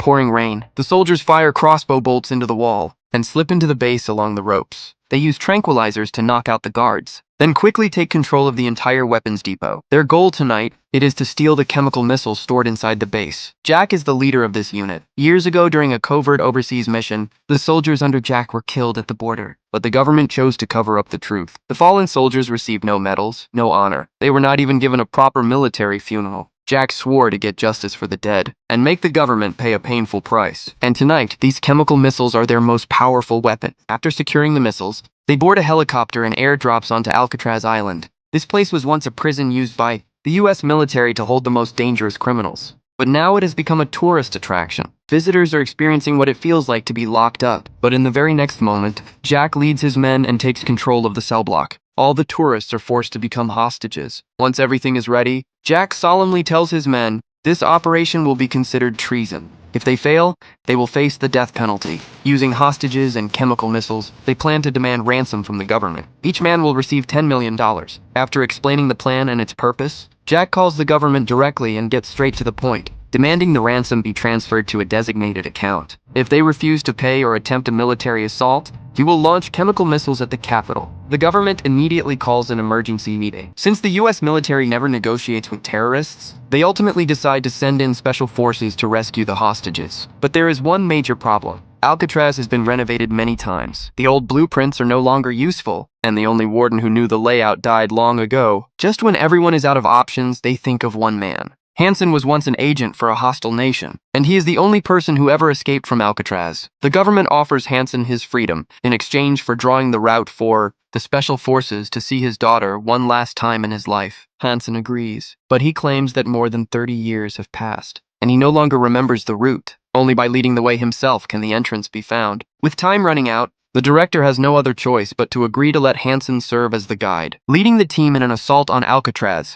pouring rain. The soldiers fire crossbow bolts into the wall and slip into the base along the ropes. They use tranquilizers to knock out the guards, then quickly take control of the entire weapons depot. Their goal tonight, it is to steal the chemical missiles stored inside the base. Jack is the leader of this unit. Years ago during a covert overseas mission, the soldiers under Jack were killed at the border, but the government chose to cover up the truth. The fallen soldiers received no medals, no honor. They were not even given a proper military funeral. Jack swore to get justice for the dead and make the government pay a painful price. And tonight, these chemical missiles are their most powerful weapon. After securing the missiles, they board a helicopter and airdrops onto Alcatraz Island. This place was once a prison used by the US military to hold the most dangerous criminals. But now it has become a tourist attraction. Visitors are experiencing what it feels like to be locked up. But in the very next moment, Jack leads his men and takes control of the cell block. All the tourists are forced to become hostages. Once everything is ready, Jack solemnly tells his men, this operation will be considered treason. If they fail, they will face the death penalty. Using hostages and chemical missiles, they plan to demand ransom from the government. Each man will receive $10 million. After explaining the plan and its purpose, Jack calls the government directly and gets straight to the point, demanding the ransom be transferred to a designated account. If they refuse to pay or attempt a military assault, he will launch chemical missiles at the capital. The government immediately calls an emergency meeting. Since the US military never negotiates with terrorists, they ultimately decide to send in special forces to rescue the hostages. But there is one major problem. Alcatraz has been renovated many times. The old blueprints are no longer useful, and the only warden who knew the layout died long ago. Just when everyone is out of options, they think of one man. Hansen was once an agent for a hostile nation, and he is the only person who ever escaped from Alcatraz. The government offers Hansen his freedom in exchange for drawing the route for the special forces to see his daughter one last time in his life. Hansen agrees, but he claims that more than 30 years have passed, and he no longer remembers the route. Only by leading the way himself can the entrance be found. With time running out, the director has no other choice but to agree to let Hansen serve as the guide, leading the team in an assault on Alcatraz.